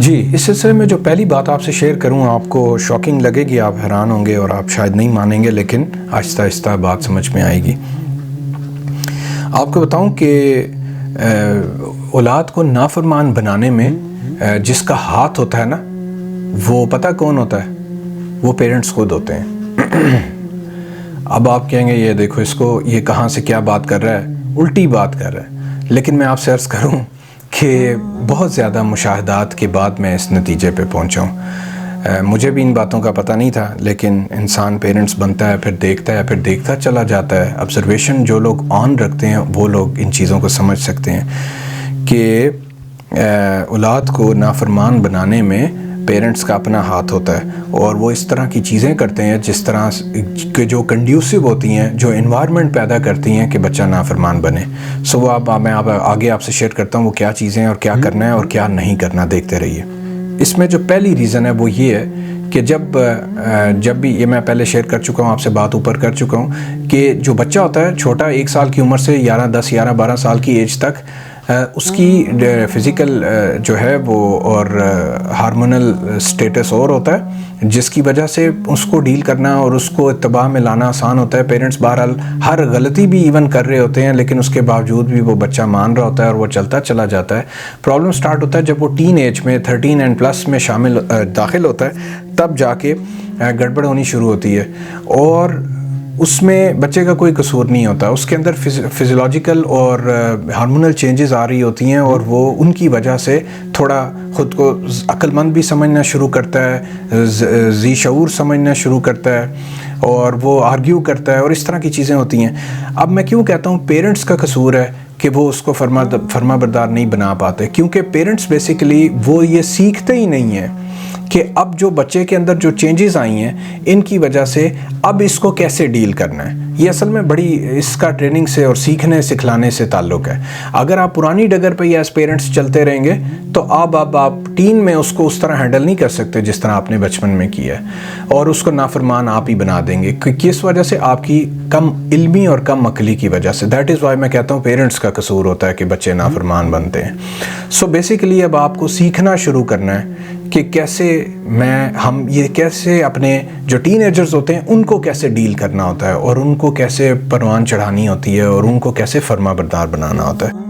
جی، اس سلسلے میں جو پہلی بات آپ سے شیئر کروں آپ کو شاکنگ لگے گی، آپ حیران ہوں گے اور آپ شاید نہیں مانیں گے، لیکن آہستہ آہستہ بات سمجھ میں آئے گی۔ آپ کو بتاؤں کہ اولاد کو نافرمان بنانے میں جس کا ہاتھ ہوتا ہے نا، وہ پتہ کون ہوتا ہے؟ وہ پیرنٹس خود ہوتے ہیں۔ اب آپ کہیں گے یہ دیکھو اس کو، یہ کہاں سے کیا بات کر رہا ہے، الٹی بات کر رہا ہے، لیکن میں آپ سے عرض کروں کہ بہت زیادہ مشاہدات کے بعد میں اس نتیجے پہ پہنچا ہوں۔ مجھے بھی ان باتوں کا پتہ نہیں تھا، لیکن انسان پیرنٹس بنتا ہے، پھر دیکھتا ہے، پھر دیکھتا چلا جاتا ہے۔ آبزرویشن جو لوگ آن رکھتے ہیں وہ لوگ ان چیزوں کو سمجھ سکتے ہیں کہ اولاد کو نافرمان بنانے میں پیرنٹس کا اپنا ہاتھ ہوتا ہے، اور وہ اس طرح کی چیزیں کرتے ہیں جس طرح کہ جو کنڈیوسو ہوتی ہیں، جو انوائرمنٹ پیدا کرتی ہیں کہ بچہ نافرمان بنے۔ وہ میں آگے آپ سے شیئر کرتا ہوں وہ کیا چیزیں اور کیا کرنا ہے اور کیا نہیں کرنا، دیکھتے رہیے۔ اس میں جو پہلی ریزن ہے وہ یہ ہے کہ جب بھی یہ میں پہلے شیئر کر چکا ہوں، آپ سے بات اوپر کر چکا ہوں کہ جو بچہ ہوتا ہے چھوٹا، 1 سال کی عمر سے 12 سال کی ایج تک، اس کی فزیکل جو ہے وہ اور ہارمونل سٹیٹس اور ہوتا ہے، جس کی وجہ سے اس کو ڈیل کرنا اور اس کو اتباع میں لانا آسان ہوتا ہے۔ پیرنٹس بہرحال ہر غلطی بھی ایون کر رہے ہوتے ہیں، لیکن اس کے باوجود بھی وہ بچہ مان رہا ہوتا ہے اور وہ چلتا چلا جاتا ہے۔ پرابلم سٹارٹ ہوتا ہے جب وہ ٹین ایج میں 13 اینڈ پلس میں داخل ہوتا ہے، تب جا کے گڑبڑ ہونی شروع ہوتی ہے، اور اس میں بچے کا کوئی قصور نہیں ہوتا۔ اس کے اندر فزیولوجیکل اور ہارمونل چینجز آ رہی ہوتی ہیں، اور وہ ان کی وجہ سے تھوڑا خود کو عقل مند بھی سمجھنا شروع کرتا ہے، ذی شعور سمجھنا شروع کرتا ہے، اور وہ آرگیو کرتا ہے، اور اس طرح کی چیزیں ہوتی ہیں۔ اب میں کیوں کہتا ہوں پیرنٹس کا قصور ہے کہ وہ اس کو فرما بردار نہیں بنا پاتے؟ کیونکہ پیرنٹس بیسیکلی وہ یہ سیکھتے ہی نہیں ہیں کہ اب جو بچے کے اندر جو چینجز آئی ہیں ان کی وجہ سے اب اس کو کیسے ڈیل کرنا ہے۔ یہ اصل میں بڑی اس کا ٹریننگ سے اور سیکھنے سکھلانے سے تعلق ہے۔ اگر آپ پرانی ڈگر پہ ایز پیرنٹس چلتے رہیں گے تو اب آپ ٹین میں اس کو اس طرح ہینڈل نہیں کر سکتے جس طرح آپ نے بچپن میں کیا ہے، اور اس کو نافرمان آپ ہی بنا دیں گے، کس وجہ سے؟ آپ کی کم علمی اور کم عقلی کی وجہ سے۔ دیٹ از وائی میں کہتا ہوں پیرنٹس کا قصور ہوتا ہے کہ بچے نافرمان بنتے ہیں۔ سو بیسیکلی اب آپ کو سیکھنا شروع کرنا ہے کہ کیسے اپنے جو ٹین ایجرز ہوتے ہیں ان کو کیسے ڈیل کرنا ہوتا ہے، اور ان کو کیسے پروان چڑھانی ہوتی ہے، اور ان کو کیسے فرما بردار بنانا ہوتا ہے۔